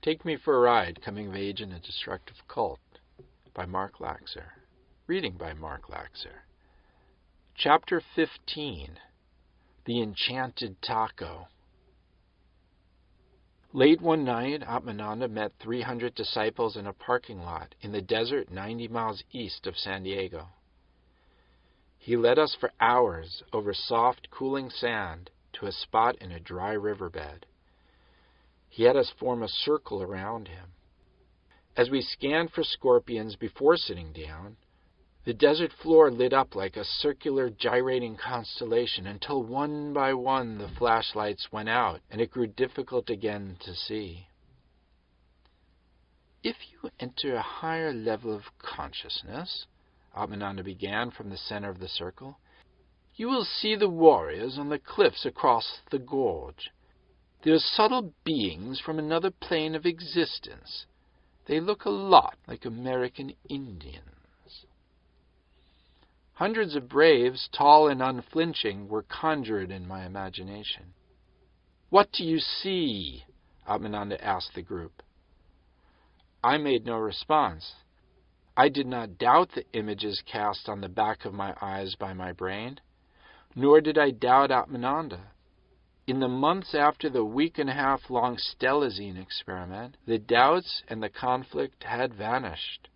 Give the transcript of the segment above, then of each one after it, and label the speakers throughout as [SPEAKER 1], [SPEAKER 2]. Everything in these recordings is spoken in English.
[SPEAKER 1] Take Me for a Ride, Coming of Age in a Destructive Cult, by Mark Laxer. Reading by Mark Laxer. Chapter 15, The Enchanted Taco. Late one night, Atmananda met 300 disciples in a parking lot in the desert 90 miles east of San Diego. He led us for hours over soft, cooling sand to a spot in a dry riverbed. He had us form a circle around him. As we scanned for scorpions before sitting down, the desert floor lit up like a circular gyrating constellation until one by one the flashlights went out and it grew difficult again to see. If you enter a higher level of consciousness, Atmananda began from the center of the circle, you will see the warriors on the cliffs across the gorge. They are subtle beings from another plane of existence. They look a lot like American Indians. Hundreds of braves, tall and unflinching, were conjured in my imagination. What do you see? Atmananda asked the group. I made no response. I did not doubt the images cast on the back of my eyes by my brain, nor did I doubt Atmananda. In the months after the week-and-a-half-long Stelazine experiment, the doubts and the conflict had vanished.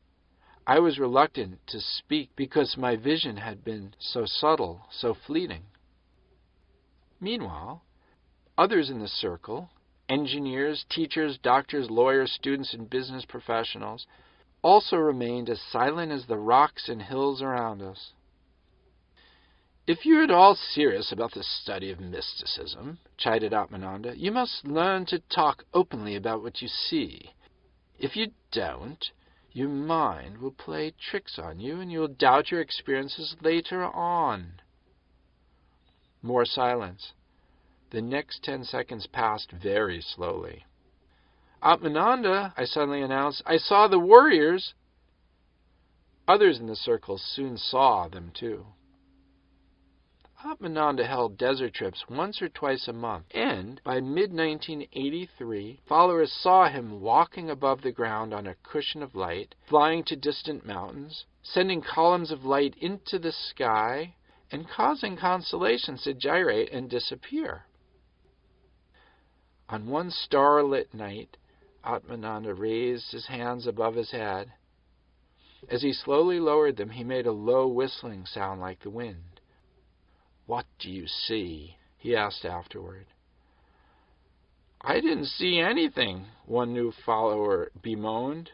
[SPEAKER 1] I was reluctant to speak because my vision had been so subtle, so fleeting. Meanwhile, others in the circle, engineers, teachers, doctors, lawyers, students, and business professionals, also remained as silent as the rocks and hills around us. If you're at all serious about the study of mysticism, chided Atmananda, you must learn to talk openly about what you see. If you don't, your mind will play tricks on you and you'll doubt your experiences later on. More silence. The next 10 seconds passed very slowly. Atmananda, I suddenly announced, I saw the warriors. Others in the circle soon saw them too. Atmananda held desert trips once or twice a month, and by mid-1983, followers saw him walking above the ground on a cushion of light, flying to distant mountains, sending columns of light into the sky, and causing constellations to gyrate and disappear. On one starlit night, Atmananda raised his hands above his head. As he slowly lowered them, he made a low whistling sound like the wind. What do you see? He asked afterward. I didn't see anything, one new follower bemoaned.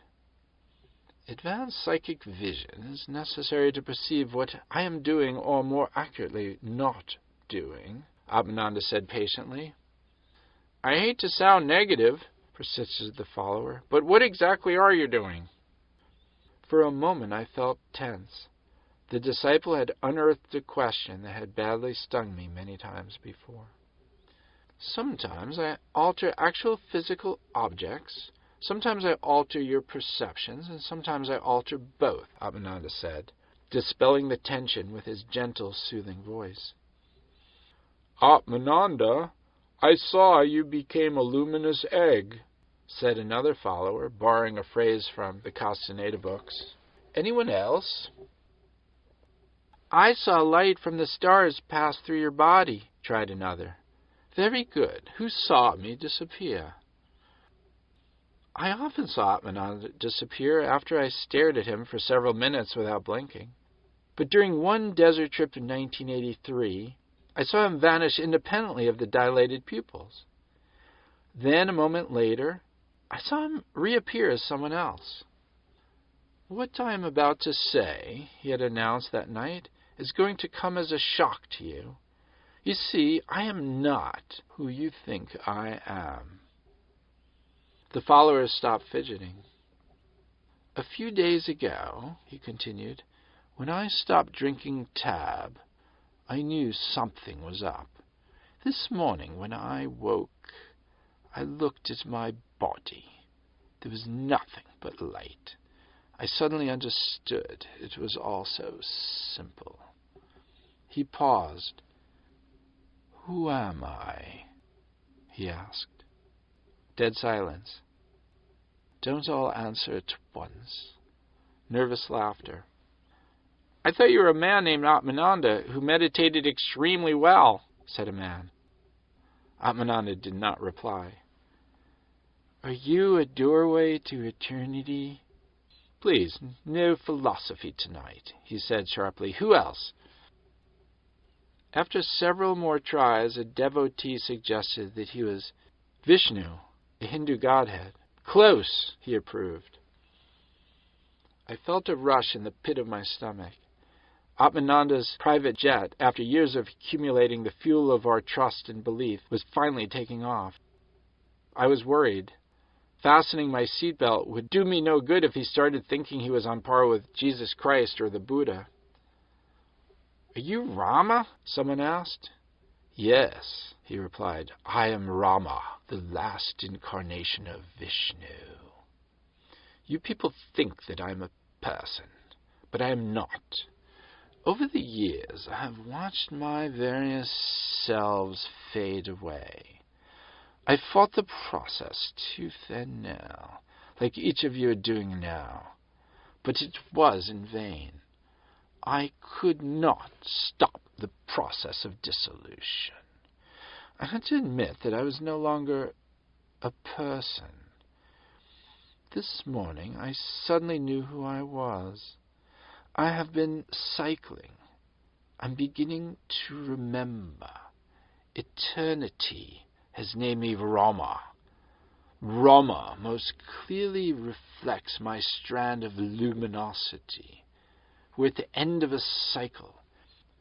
[SPEAKER 1] Advanced psychic vision is necessary to perceive what I am doing, or more accurately, not doing, Atmananda said patiently. I hate to sound negative, persisted the follower, but what exactly are you doing? For a moment I felt tense. The disciple had unearthed a question that had badly stung me many times before. Sometimes I alter actual physical objects, sometimes I alter your perceptions, and sometimes I alter both, Atmananda said, dispelling the tension with his gentle, soothing voice. Atmananda, I saw you became a luminous egg, said another follower, borrowing a phrase from the Castaneda books. Anyone else? I saw light from the stars pass through your body, tried another. Very good. Who saw me disappear? I often saw Atmananda disappear after I stared at him for several minutes without blinking. But during one desert trip in 1983, I saw him vanish independently of the dilated pupils. Then, a moment later, I saw him reappear as someone else. What I am about to say, he had announced that night, is going to come as a shock to you. You see, I am not who you think I am. The followers stopped fidgeting. A few days ago, he continued, when I stopped drinking tab, I knew something was up. This morning when I woke, I looked at my body. There was nothing but light. I suddenly understood. It was all so simple. He paused. Who am I? He asked. Dead silence. Don't all answer at once. Nervous laughter. I thought you were a man named Atmananda who meditated extremely well, said a man. Atmananda did not reply. Are you a doorway to eternity? Please, no philosophy tonight, he said sharply. Who else? After several more tries, a devotee suggested that he was Vishnu, a Hindu godhead. Close, he approved. I felt a rush in the pit of my stomach. Atmananda's private jet, after years of accumulating the fuel of our trust and belief, was finally taking off. I was worried. Fastening my seatbelt would do me no good if he started thinking he was on par with Jesus Christ or the Buddha. Are you Rama? Someone asked. Yes, he replied. I am Rama, the last incarnation of Vishnu. You people think that I am a person, but I am not. Over the years, I have watched my various selves fade away. I fought the process tooth and nail, like each of you are doing now, but it was in vain. I could not stop the process of dissolution. I had to admit that I was no longer a person. This morning, I suddenly knew who I was. I have been cycling. I'm beginning to remember. Eternity has named me Rama. Rama most clearly reflects my strand of luminosity. We're at the end of a cycle.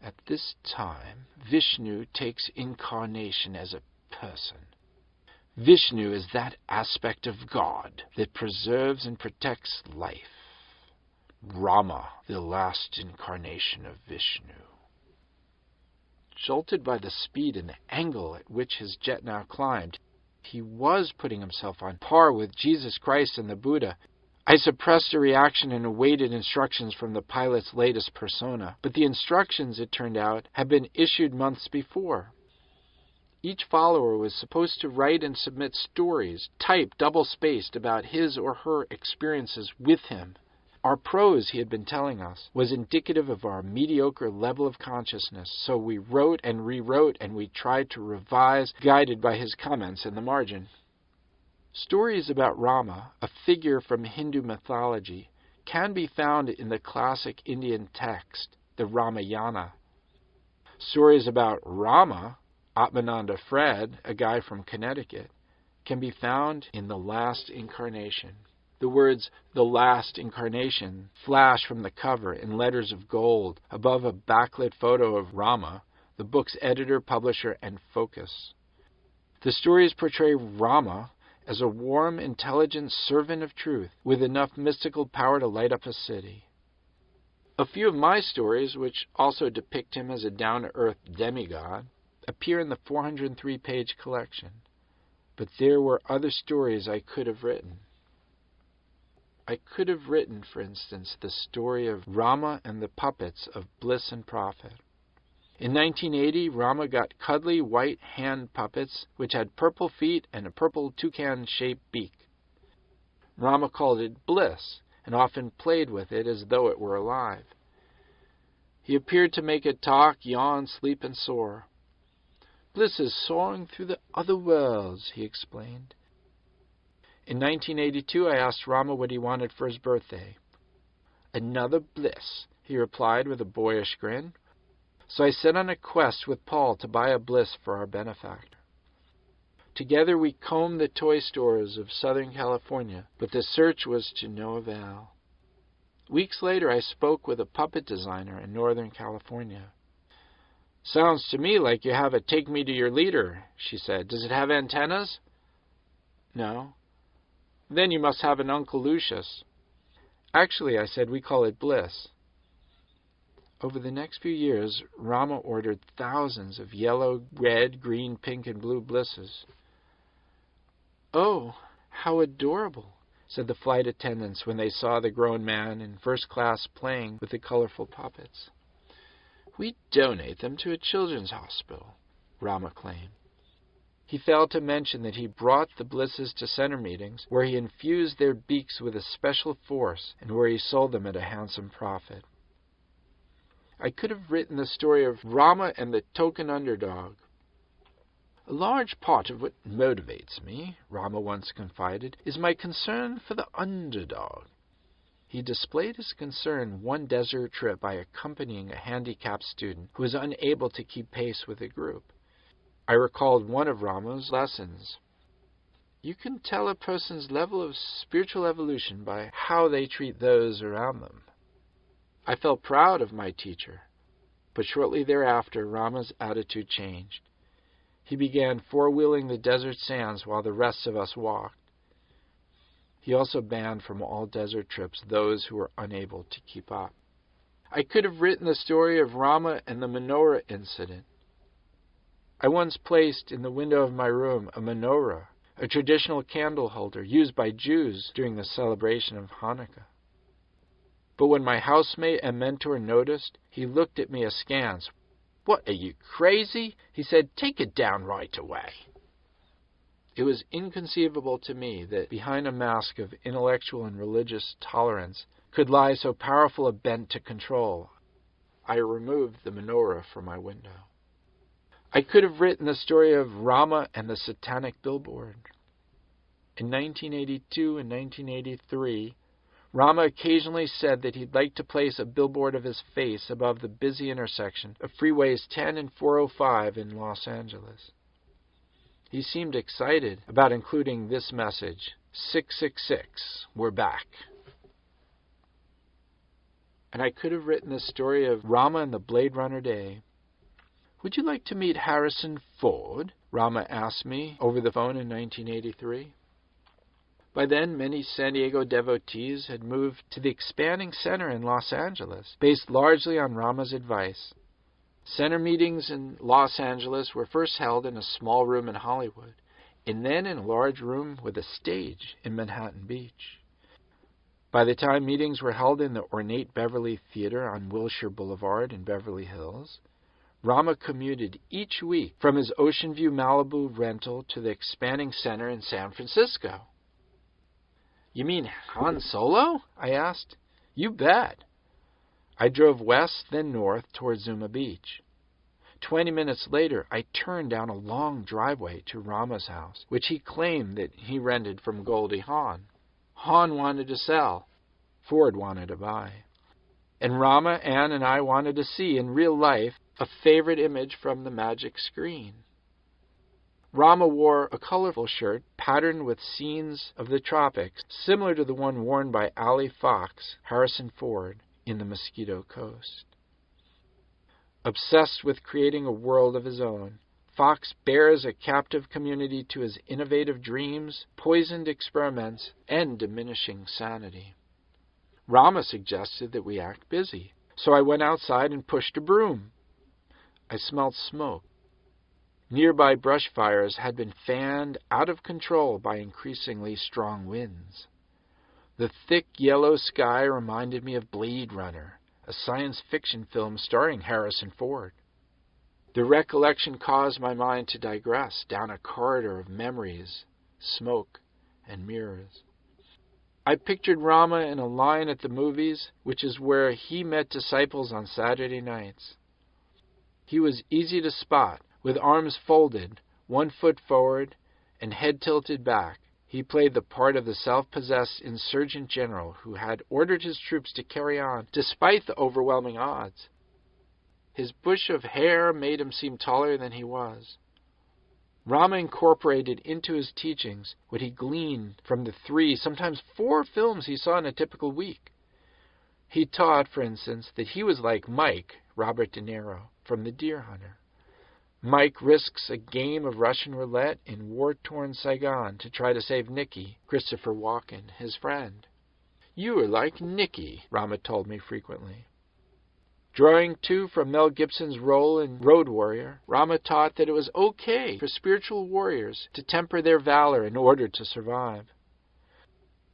[SPEAKER 1] At this time, Vishnu takes incarnation as a person. Vishnu is that aspect of God that preserves and protects life. Rama, the last incarnation of Vishnu. Jolted by the speed and the angle at which his jet now climbed, he was putting himself on par with Jesus Christ and the Buddha. I suppressed a reaction and awaited instructions from the pilot's latest persona, but the instructions, it turned out, had been issued months before. Each follower was supposed to write and submit stories, typed double-spaced, about his or her experiences with him. Our prose, he had been telling us, was indicative of our mediocre level of consciousness, so we wrote and rewrote, and we tried to revise, guided by his comments in the margin. Stories about Rama, a figure from Hindu mythology, can be found in the classic Indian text, the Ramayana. Stories about Rama, Atmananda Fred, a guy from Connecticut, can be found in The Last Incarnation. The words, The Last Incarnation, flash from the cover in letters of gold above a backlit photo of Rama, the book's editor, publisher, and focus. The stories portray Rama as a warm, intelligent servant of truth with enough mystical power to light up a city. A few of my stories, which also depict him as a down-to-earth demigod, appear in the 403-page collection. But there were other stories I could have written. I could have written, for instance, the story of Rama and the puppets of Bliss and Profit. In 1980, Rama got cuddly white hand puppets which had purple feet and a purple toucan-shaped beak. Rama called it Bliss and often played with it as though it were alive. He appeared to make it talk, yawn, sleep, and soar. Bliss is soaring through the other worlds, he explained. In 1982, I asked Rama what he wanted for his birthday. Another bliss, he replied with a boyish grin. So I set on a quest with Paul to buy a bliss for our benefactor. Together we combed the toy stores of Southern California, but the search was to no avail. Weeks later, I spoke with a puppet designer in Northern California. Sounds to me like you have a Take Me to Your Leader, she said. Does it have antennas? No. Then you must have an Uncle Lucius. Actually, I said, we call it Bliss. Over the next few years, Rama ordered thousands of yellow, red, green, pink, and blue blisses. Oh, how adorable, said the flight attendants when they saw the grown man in first class playing with the colorful puppets. We donate them to a children's hospital, Rama claimed. He failed to mention that he brought the blisses to center meetings, where he infused their beaks with a special force and where he sold them at a handsome profit. I could have written the story of Rama and the token underdog. A large part of what motivates me, Rama once confided, is my concern for the underdog. He displayed his concern one desert trip by accompanying a handicapped student who was unable to keep pace with the group. I recalled one of Rama's lessons. You can tell a person's level of spiritual evolution by how they treat those around them. I felt proud of my teacher, but shortly thereafter Rama's attitude changed. He began four-wheeling the desert sands while the rest of us walked. He also banned from all desert trips those who were unable to keep up. I could have written the story of Rama and the menorah incident. I once placed in the window of my room a menorah, a traditional candle holder used by Jews during the celebration of Hanukkah. But when my housemate and mentor noticed, he looked at me askance. "What, are you crazy?" he said. "Take it down right away." It was inconceivable to me that behind a mask of intellectual and religious tolerance could lie so powerful a bent to control. I removed the menorah from my window. I could have written the story of Rama and the satanic billboard. In 1982 and 1983, Rama occasionally said that he'd like to place a billboard of his face above the busy intersection of freeways 10 and 405 in Los Angeles. He seemed excited about including this message, 666, we're back. And I could have written the story of Rama and the Blade Runner day. "Would you like to meet Harrison Ford?" Rama asked me over the phone in 1983. By then, many San Diego devotees had moved to the expanding center in Los Angeles, based largely on Rama's advice. Center meetings in Los Angeles were first held in a small room in Hollywood, and then in a large room with a stage in Manhattan Beach. By the time meetings were held in the ornate Beverly Theater on Wilshire Boulevard in Beverly Hills, Rama commuted each week from his Ocean View Malibu rental to the expanding center in San Francisco. "You mean Han Solo?" I asked. "You bet." I drove west, then north, toward Zuma Beach. 20 minutes later, I turned down a long driveway to Rama's house, which he claimed that he rented from Goldie Hawn. Hawn wanted to sell. Ford wanted to buy. And Rama, Ann, and I wanted to see, in real life, a favorite image from the magic screen. Rama wore a colorful shirt patterned with scenes of the tropics, similar to the one worn by Ali Fox, Harrison Ford, in The Mosquito Coast. Obsessed with creating a world of his own, Fox bears a captive community to his innovative dreams, poisoned experiments, and diminishing sanity. Rama suggested that we act busy, so I went outside and pushed a broom. I smelled smoke. Nearby brush fires had been fanned out of control by increasingly strong winds. The thick yellow sky reminded me of Blade Runner, a science fiction film starring Harrison Ford. The recollection caused my mind to digress down a corridor of memories, smoke, and mirrors. I pictured Rama in a line at the movies, which is where he met disciples on Saturday nights. He was easy to spot, with arms folded, one foot forward, and head tilted back. He played the part of the self-possessed insurgent general who had ordered his troops to carry on despite the overwhelming odds. His bush of hair made him seem taller than he was. Rama incorporated into his teachings what he gleaned from the 3, sometimes 4 films he saw in a typical week. He taught, for instance, that he was like Mike, Robert De Niro, from The Deer Hunter. Mike risks a game of Russian roulette in war-torn Saigon to try to save Nicky, Christopher Walken, his friend. "You are like Nicky," Rama told me frequently. Drawing, too, from Mel Gibson's role in Road Warrior, Rama taught that it was okay for spiritual warriors to temper their valor in order to survive.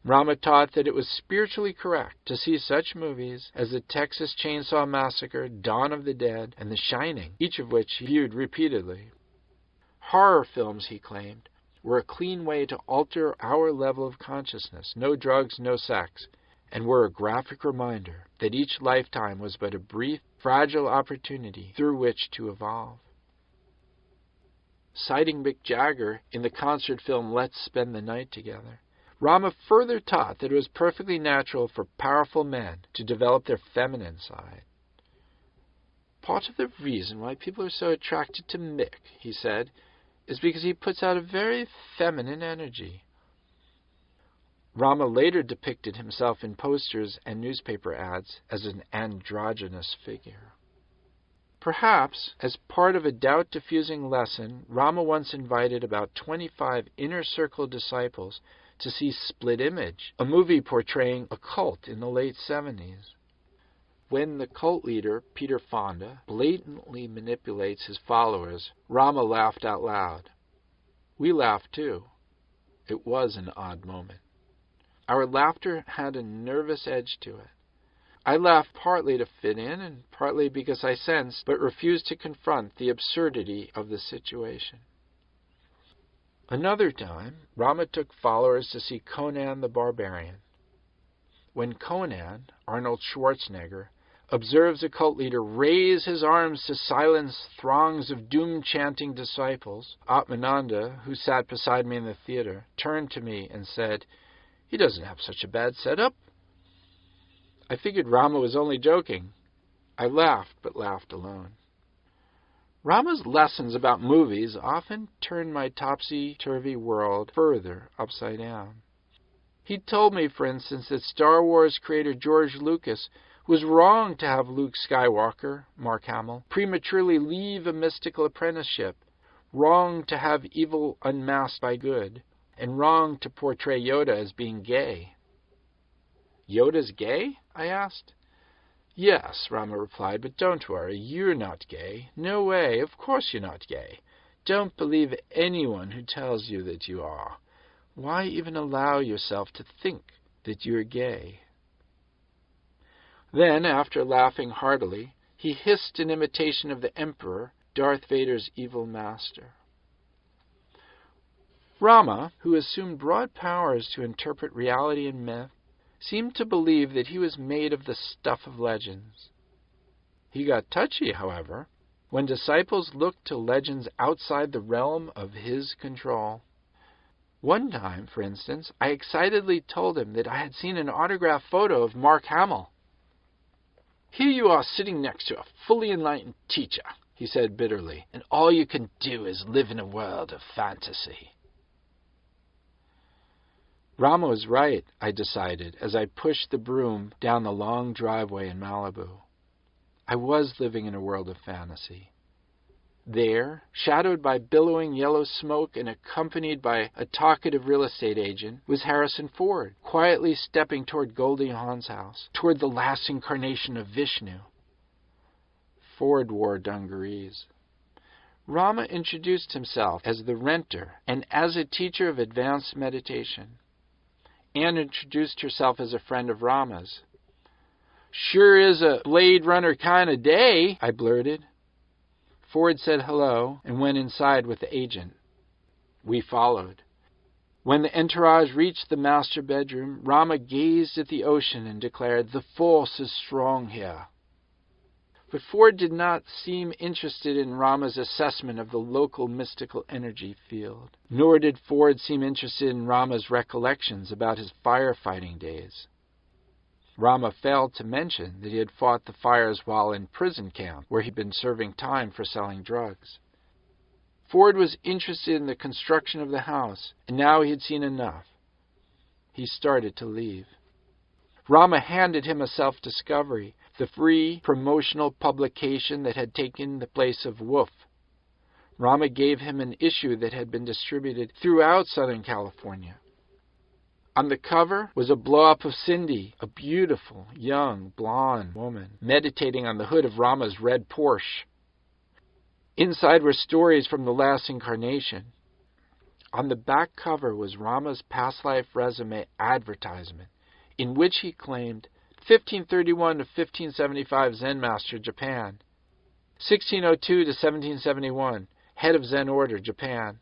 [SPEAKER 1] Rama taught that it was spiritually correct to see such movies as the Texas Chainsaw Massacre, Dawn of the Dead, and The Shining, each of which he viewed repeatedly. Horror films, he claimed, were a clean way to alter our level of consciousness, no drugs, no sex, and were a graphic reminder that each lifetime was but a brief, fragile opportunity through which to evolve. Citing Mick Jagger in the concert film Let's Spend the Night Together, Rama further taught that it was perfectly natural for powerful men to develop their feminine side. Part of the reason why people are so attracted to Mick, he said, is because he puts out a very feminine energy. Rama later depicted himself in posters and newspaper ads as an androgynous figure. Perhaps, as part of a doubt-diffusing lesson, Rama once invited about 25 inner circle disciples to see Split Image, a movie portraying a cult in the late 70s. When the cult leader, Peter Fonda, blatantly manipulates his followers, Rama laughed out loud. We laughed too. It was an odd moment. Our laughter had a nervous edge to it. I laughed partly to fit in and partly because I sensed but refused to confront the absurdity of the situation. Another time, Rama took followers to see Conan the Barbarian. When Conan, Arnold Schwarzenegger, observes a cult leader raise his arms to silence throngs of doom-chanting disciples, Atmananda, who sat beside me in the theater, turned to me and said, "He doesn't have such a bad setup." I figured Rama was only joking. I laughed, but laughed alone. Rama's lessons about movies often turned my topsy-turvy world further upside down. He told me, for instance, that Star Wars creator George Lucas was wrong to have Luke Skywalker, Mark Hamill, prematurely leave a mystical apprenticeship, wrong to have evil unmasked by good, and wrong to portray Yoda as being gay. Yoda's gay? I asked. Yes, Rama replied, but don't worry, you're not gay. No way, of course you're not gay. Don't believe anyone who tells you that you are. Why even allow yourself to think that you're gay? Then, after laughing heartily, he hissed in imitation of the Emperor, Darth Vader's evil master. Rama, who assumed broad powers to interpret reality and myth, seemed to believe that he was made of the stuff of legends. He got touchy, however, when disciples looked to legends outside the realm of his control. One time, for instance, I excitedly told him that I had seen an autographed photo of Mark Hamill. "Here you are sitting next to a fully enlightened teacher," he said bitterly, "and all you can do is live in a world of fantasy." Rama was right, I decided, as I pushed the broom down the long driveway in Malibu. I was living in a world of fantasy. There, shadowed by billowing yellow smoke and accompanied by a talkative real estate agent, was Harrison Ford, quietly stepping toward Goldie Hawn's house, toward the last incarnation of Vishnu. Ford wore dungarees. Rama introduced himself as the renter and as a teacher of advanced meditation. Anne introduced herself as a friend of Rama's. "Sure is a Blade Runner kind of day," I blurted. Ford said hello and went inside with the agent. We followed. When the entourage reached the master bedroom, Rama gazed at the ocean and declared, "The force is strong here." But Ford did not seem interested in Rama's assessment of the local mystical energy field, nor did Ford seem interested in Rama's recollections about his firefighting days. Rama failed to mention that he had fought the fires while in prison camp, where he'd been serving time for selling drugs. Ford was interested in the construction of the house, and now he had seen enough. He started to leave. Rama handed him a self-discovery, the free promotional publication that had taken the place of Woof. Rama gave him an issue that had been distributed throughout Southern California. On the cover was a blow-up of Cindy, a beautiful, young, blonde woman, meditating on the hood of Rama's red Porsche. Inside were stories from the last incarnation. On the back cover was Rama's past life resume advertisement, in which he claimed 1531 to 1575 Zen Master, Japan. 1602 to 1771, head of Zen order, Japan.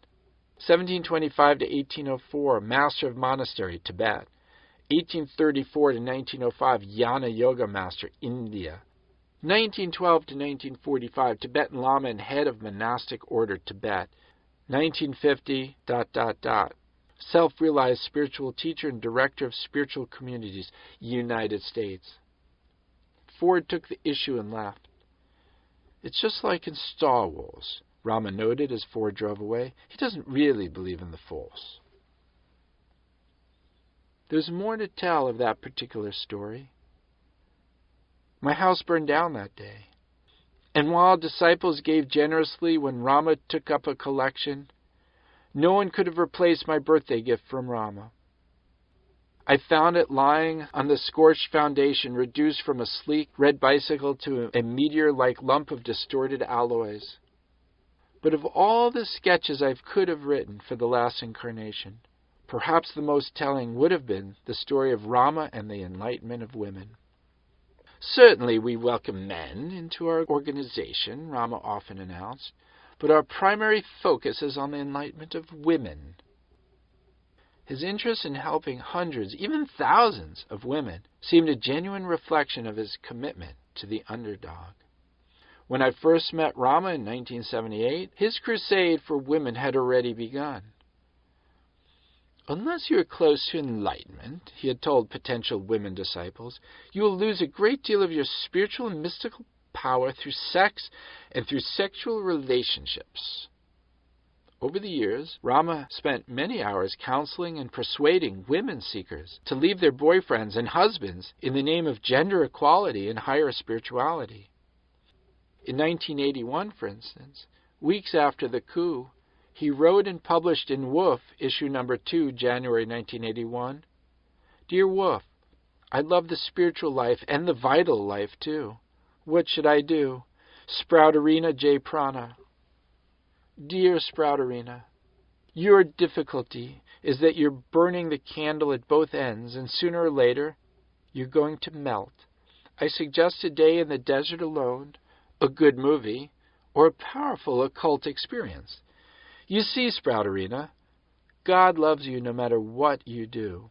[SPEAKER 1] 1725 to 1804, master of monastery, Tibet. 1834 to 1905, Jnana Yoga master, India. 1912 to 1945, Tibetan Lama and head of monastic order, Tibet. 1950, self-realized spiritual teacher and director of spiritual communities, United States. Ford took the issue and left. It's just like in Star Wars, Rama noted as Ford drove away. He doesn't really believe in the Force. There's more to tell of that particular story. My house burned down that day. And while disciples gave generously when Rama took up a collection, no one could have replaced my birthday gift from Rama. I found it lying on the scorched foundation, reduced from a sleek red bicycle to a meteor-like lump of distorted alloys. But of all the sketches I could have written for the last incarnation, perhaps the most telling would have been the story of Rama and the enlightenment of women. Certainly we welcome men into our organization, Rama often announced, but our primary focus is on the enlightenment of women. His interest in helping hundreds, even thousands of women seemed a genuine reflection of his commitment to the underdog. When I first met Rama in 1978, his crusade for women had already begun. Unless you are close to enlightenment, he had told potential women disciples, you will lose a great deal of your spiritual and mystical power through sex and through sexual relationships. Over the years, Rama spent many hours counseling and persuading women seekers to leave their boyfriends and husbands in the name of gender equality and higher spirituality. In 1981, for instance, weeks after the coup, he wrote and published in Woof, issue number 2, January 1981, Dear Woof, I love the spiritual life and the vital life too. What should I do? Sprouterina J. Prana. Dear Sprouterina, your difficulty is that you're burning the candle at both ends, and sooner or later, you're going to melt. I suggest a day in the desert alone, a good movie, or a powerful occult experience. You see, Sprouterina, God loves you no matter what you do.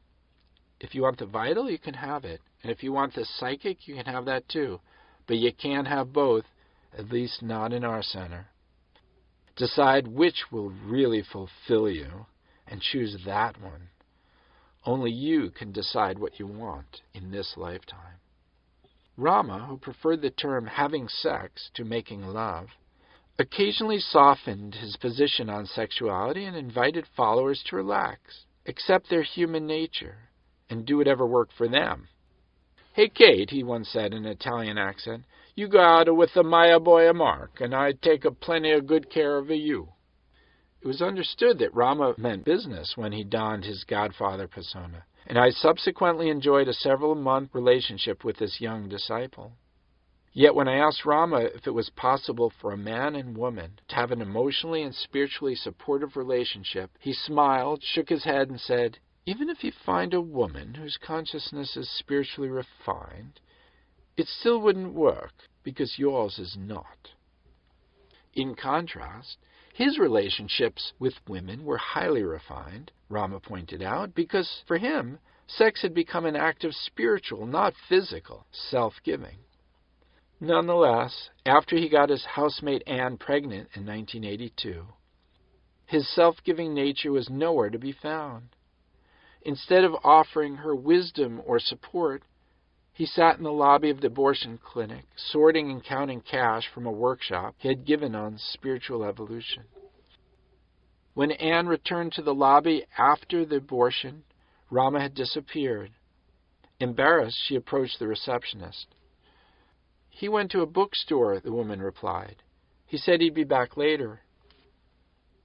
[SPEAKER 1] If you want the vital, you can have it. And if you want the psychic, you can have that too. But you can't have both, at least not in our center. Decide which will really fulfill you, and choose that one. Only you can decide what you want in this lifetime. Rama, who preferred the term having sex to making love, occasionally softened his position on sexuality and invited followers to relax, accept their human nature, and do whatever worked for them. Hey, Kate, he once said in an Italian accent, you go out with the Maya boy Mark, and I take a plenty of good care of you. It was understood that Rama meant business when he donned his godfather persona, and I subsequently enjoyed a several-month relationship with this young disciple. Yet when I asked Rama if it was possible for a man and woman to have an emotionally and spiritually supportive relationship, he smiled, shook his head, and said, even if you find a woman whose consciousness is spiritually refined, it still wouldn't work because yours is not. In contrast, his relationships with women were highly refined, Rama pointed out, because for him, sex had become an act of spiritual, not physical, self-giving. Nonetheless, after he got his housemate Anne pregnant in 1982, his self-giving nature was nowhere to be found. Instead of offering her wisdom or support, he sat in the lobby of the abortion clinic, sorting and counting cash from a workshop he had given on spiritual evolution. When Anne returned to the lobby after the abortion, Rama had disappeared. Embarrassed, she approached the receptionist. He went to a bookstore, the woman replied. He said he'd be back later.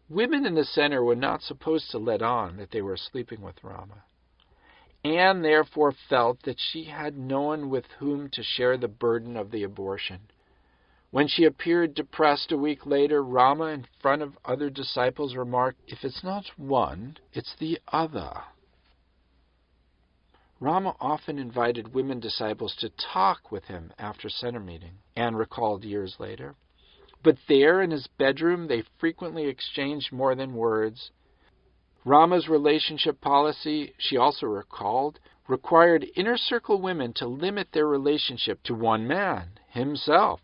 [SPEAKER 1] Women in the center were not supposed to let on that they were sleeping with Rama. Anne therefore felt that she had no one with whom to share the burden of the abortion. When she appeared depressed a week later, Rama, in front of other disciples, remarked, if it's not one, it's the other. Rama often invited women disciples to talk with him after center meeting, Anne recalled years later. But there in his bedroom they frequently exchanged more than words. Rama's relationship policy, she also recalled, required inner circle women to limit their relationship to one man, himself.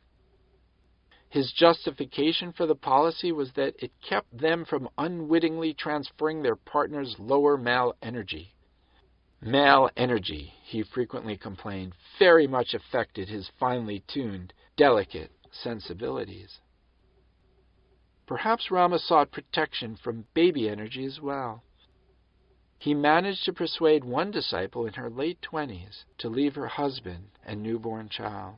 [SPEAKER 1] His justification for the policy was that it kept them from unwittingly transferring their partner's lower male energy. Male energy, he frequently complained, very much affected his finely tuned, delicate sensibilities. Perhaps Rama sought protection from baby energy as well. He managed to persuade one disciple in her late 20s to leave her husband and newborn child.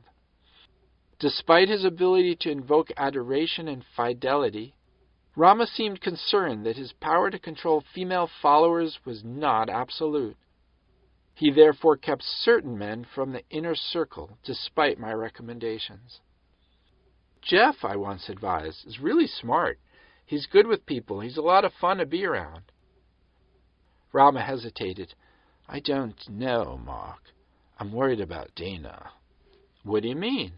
[SPEAKER 1] Despite his ability to invoke adoration and fidelity, Rama seemed concerned that his power to control female followers was not absolute. He therefore kept certain men from the inner circle, despite my recommendations. Jeff, I once advised, is really smart. He's good with people. He's a lot of fun to be around. Rama hesitated. I don't know, Mark. I'm worried about Dana. What do you mean?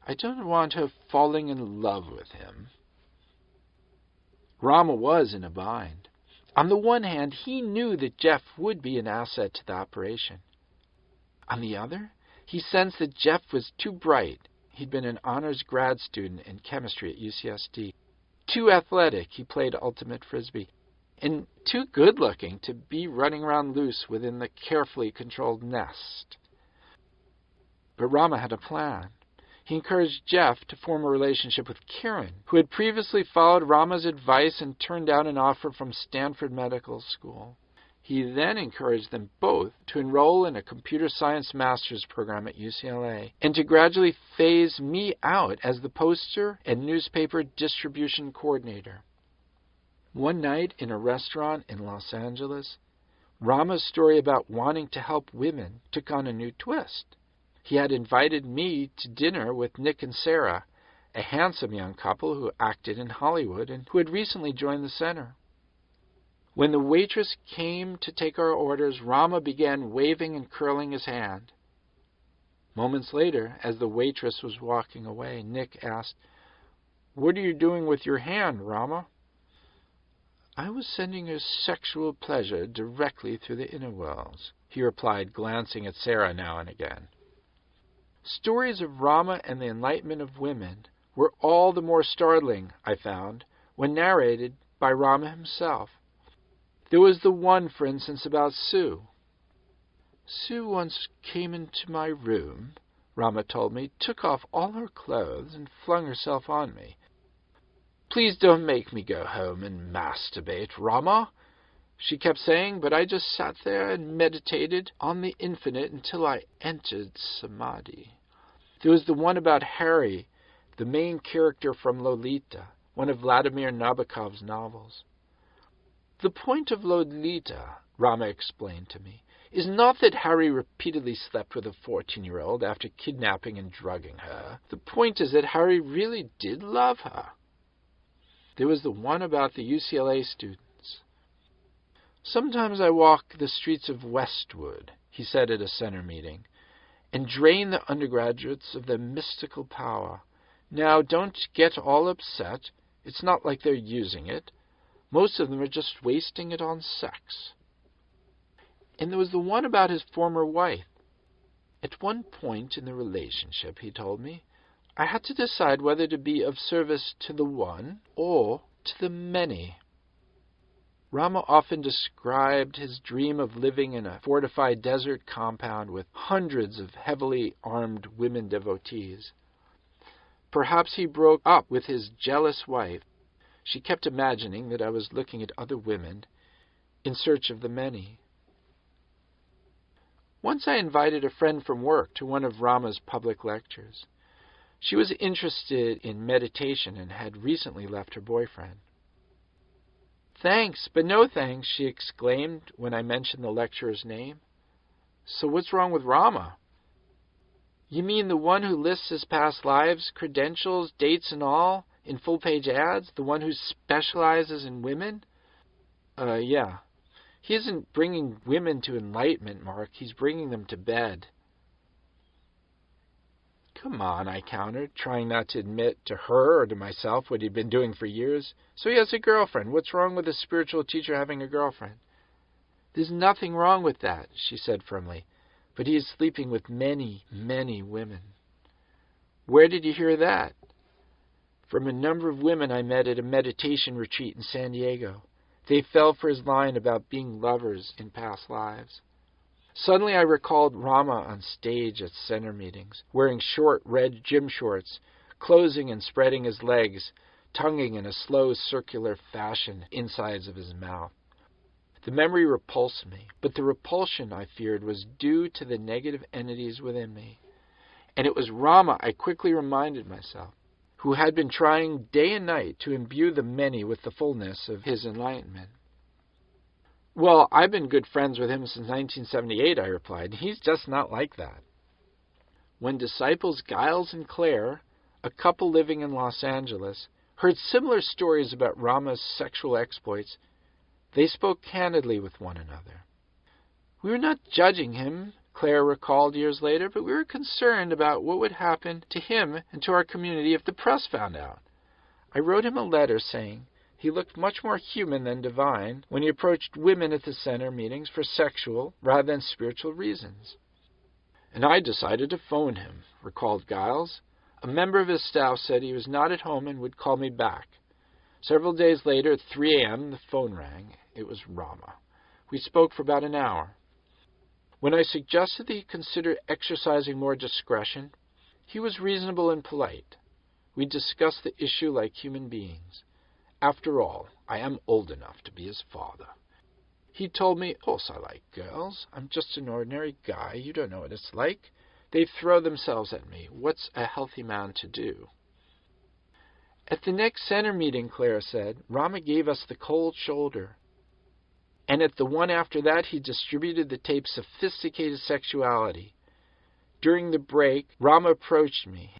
[SPEAKER 1] I don't want her falling in love with him. Rama was in a bind. On the one hand, he knew that Jeff would be an asset to the operation. On the other, he sensed that Jeff was too bright. He'd been an honors grad student in chemistry at UCSD. Too athletic, he played ultimate frisbee. And too good-looking to be running around loose within the carefully controlled nest. But Rama had a plan. He encouraged Jeff to form a relationship with Karen, who had previously followed Rama's advice and turned down an offer from Stanford Medical School. He then encouraged them both to enroll in a computer science master's program at UCLA and to gradually phase me out as the poster and newspaper distribution coordinator. One night in a restaurant in Los Angeles, Rama's story about wanting to help women took on a new twist. He had invited me to dinner with Nick and Sarah, a handsome young couple who acted in Hollywood and who had recently joined the center. When the waitress came to take our orders, Rama began waving and curling his hand. Moments later, as the waitress was walking away, Nick asked, "What are you doing with your hand, Rama?" "I was sending her sexual pleasure directly through the inner worlds," he replied, glancing at Sarah now and again. Stories of Rama and the enlightenment of women were all the more startling, I found, when narrated by Rama himself. There was the one, for instance, about Sue. "Sue once came into my room," Rama told me, "took off all her clothes and flung herself on me. 'Please don't make me go home and masturbate, Rama,' she kept saying, but I just sat there and meditated on the infinite until I entered samadhi." There was the one about Harry, the main character from Lolita, one of Vladimir Nabokov's novels. "The point of Lolita," Rama explained to me, "is not that Harry repeatedly slept with a 14-year-old after kidnapping and drugging her. The point is that Harry really did love her." There was the one about the UCLA students. "Sometimes I walk the streets of Westwood," he said at a center meeting, "and drain the undergraduates of their mystical power. Now, don't get all upset. It's not like they're using it. Most of them are just wasting it on sex." And there was the one about his former wife. "At one point in the relationship," he told me, "I had to decide whether to be of service to the one or to the many." Rama often described his dream of living in a fortified desert compound with hundreds of heavily armed women devotees. Perhaps he broke up with his jealous wife. She kept imagining that I was looking at other women in search of the many. Once I invited a friend from work to one of Rama's public lectures. She was interested in meditation and had recently left her boyfriend. "Thanks, but no thanks," she exclaimed when I mentioned the lecturer's name. "So what's wrong with Rama?" "You mean the one who lists his past lives, credentials, dates and all, in full-page ads? The one who specializes in women?" Yeah. He isn't bringing women to enlightenment, Mark. He's bringing them to bed." Come on, I countered, trying not to admit to her or to myself what he'd been doing for years. So he has a girlfriend. What's wrong with a spiritual teacher having a girlfriend? There's nothing wrong with that, she said firmly. But he is sleeping with many, many women. Where did you hear that? From a number of women I met at a meditation retreat in San Diego. They fell for his line about being lovers in past lives. Suddenly I recalled Rama on stage at center meetings, wearing short red gym shorts, closing and spreading his legs, tonguing in a slow circular fashion insides of his mouth. The memory repulsed me, but the repulsion, I feared, was due to the negative entities within me. And it was Rama, I quickly reminded myself, who had been trying day and night to imbue the many with the fullness of his enlightenment. Well, I've been good friends with him since 1978, I replied. He's just not like that. When disciples Giles and Claire, a couple living in Los Angeles, heard similar stories about Rama's sexual exploits, they spoke candidly with one another. We were not judging him, Claire recalled years later, but we were concerned about what would happen to him and to our community if the press found out. I wrote him a letter saying he looked much more human than divine when he approached women at the center meetings for sexual rather than spiritual reasons. And I decided to phone him, recalled Giles. A member of his staff said he was not at home and would call me back. Several days later, at 3 a.m., the phone rang. It was Rama. We spoke for about an hour. When I suggested that he consider exercising more discretion, he was reasonable and polite. We discussed the issue like human beings. After all, I am old enough to be his father. He told me, of course I like girls. I'm just an ordinary guy. You don't know what it's like. They throw themselves at me. What's a healthy man to do? At the next center meeting, Claire said, Rama gave us the cold shoulder. And at the one after that, he distributed the tape Sophisticated Sexuality. During the break, Rama approached me.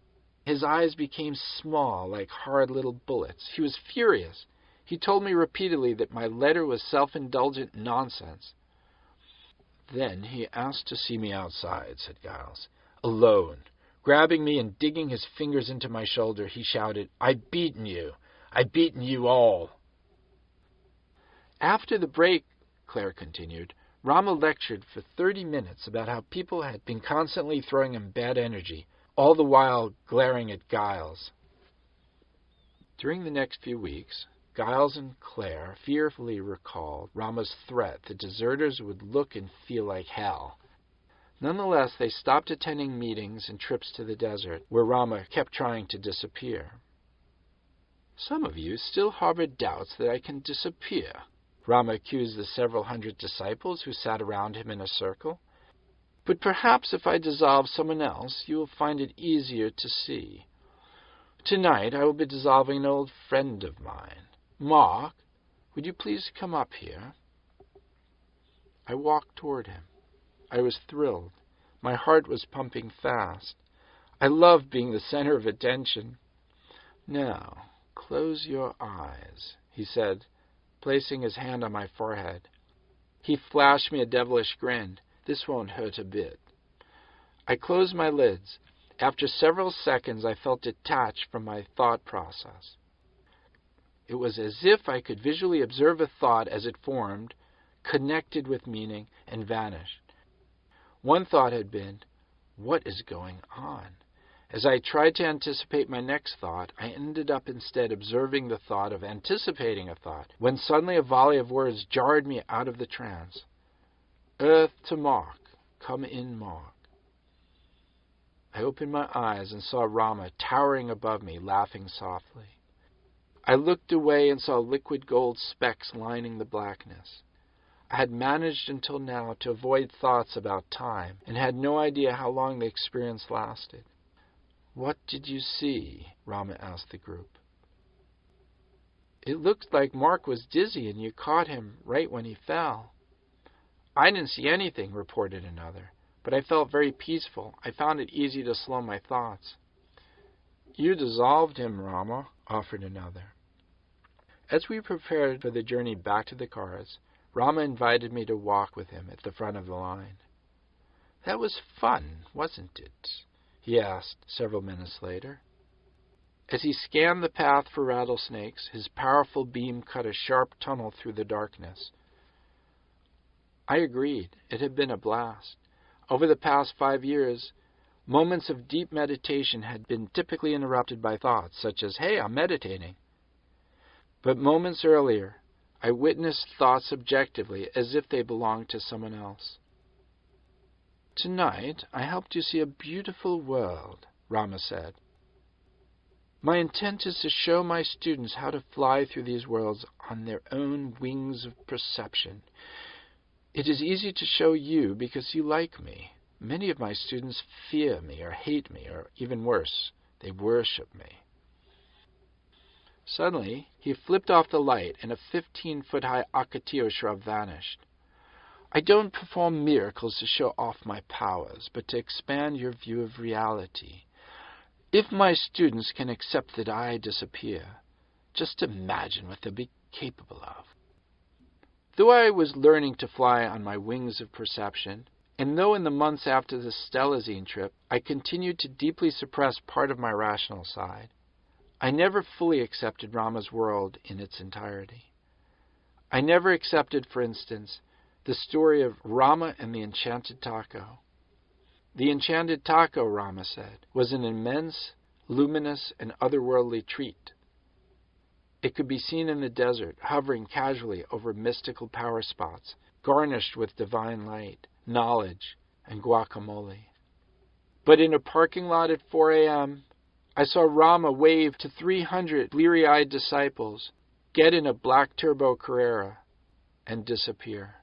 [SPEAKER 1] His eyes became small, like hard little bullets. He was furious. He told me repeatedly that my letter was self-indulgent nonsense. Then he asked to see me outside, said Giles, alone. Grabbing me and digging his fingers into my shoulder, he shouted, I've beaten you. I've beaten you all. After the break, Claire continued, Rama lectured for 30 minutes about how people had been constantly throwing him bad energy, all the while glaring at Giles. During the next few weeks, Giles and Claire fearfully recalled Rama's threat that deserters would look and feel like hell. Nonetheless, they stopped attending meetings and trips to the desert, where Rama kept trying to disappear. Some of you still harbor doubts that I can disappear, Rama accused the several hundred disciples who sat around him in a circle. But perhaps if I dissolve someone else, you will find it easier to see. Tonight I will be dissolving an old friend of mine. Mark, would you please come up here? I walked toward him. I was thrilled. My heart was pumping fast. I loved being the center of attention. Now, close your eyes, he said, placing his hand on my forehead. He flashed me a devilish grin. This won't hurt a bit. I closed my lids. After several seconds, I felt detached from my thought process. It was as if I could visually observe a thought as it formed, connected with meaning, and vanished. One thought had been, what is going on? As I tried to anticipate my next thought, I ended up instead observing the thought of anticipating a thought, when suddenly a volley of words jarred me out of the trance. Earth to Mark, come in Mark. I opened my eyes and saw Rama towering above me, laughing softly. I looked away and saw liquid gold specks lining the blackness. I had managed until now to avoid thoughts about time and had no idea how long the experience lasted. What did you see? Rama asked the group. It looked like Mark was dizzy and you caught him right when he fell. I didn't see anything, reported another, but I felt very peaceful. I found it easy to slow my thoughts. You dissolved him, Rama, offered another. As we prepared for the journey back to the cars, Rama invited me to walk with him at the front of the line. That was fun, wasn't it? he asked several minutes later. As he scanned the path for rattlesnakes, his powerful beam cut a sharp tunnel through the darkness. I agreed. It had been a blast. Over the past 5 years, moments of deep meditation had been typically interrupted by thoughts such as, "Hey, I'm meditating." But moments earlier, I witnessed thoughts objectively as if they belonged to someone else. "Tonight, I helped you see a beautiful world," Rama said. "My intent is to show my students how to fly through these worlds on their own wings of perception. It is easy to show you because you like me. Many of my students fear me or hate me, or even worse, they worship me." Suddenly, he flipped off the light and a 15-foot-high Akatio shrub vanished. "I don't perform miracles to show off my powers, but to expand your view of reality. If my students can accept that I disappear, just imagine what they'll be capable of." Though I was learning to fly on my wings of perception, and though in the months after the Stelazine trip I continued to deeply suppress part of my rational side, I never fully accepted Rama's world in its entirety. I never accepted, for instance, the story of Rama and the enchanted taco. The enchanted taco, Rama said, was an immense, luminous, and otherworldly treat. It could be seen in the desert, hovering casually over mystical power spots, garnished with divine light, knowledge, and guacamole. But in a parking lot at 4 a.m., I saw Rama wave to 300 bleary-eyed disciples, get in a black turbo Carrera, and disappear.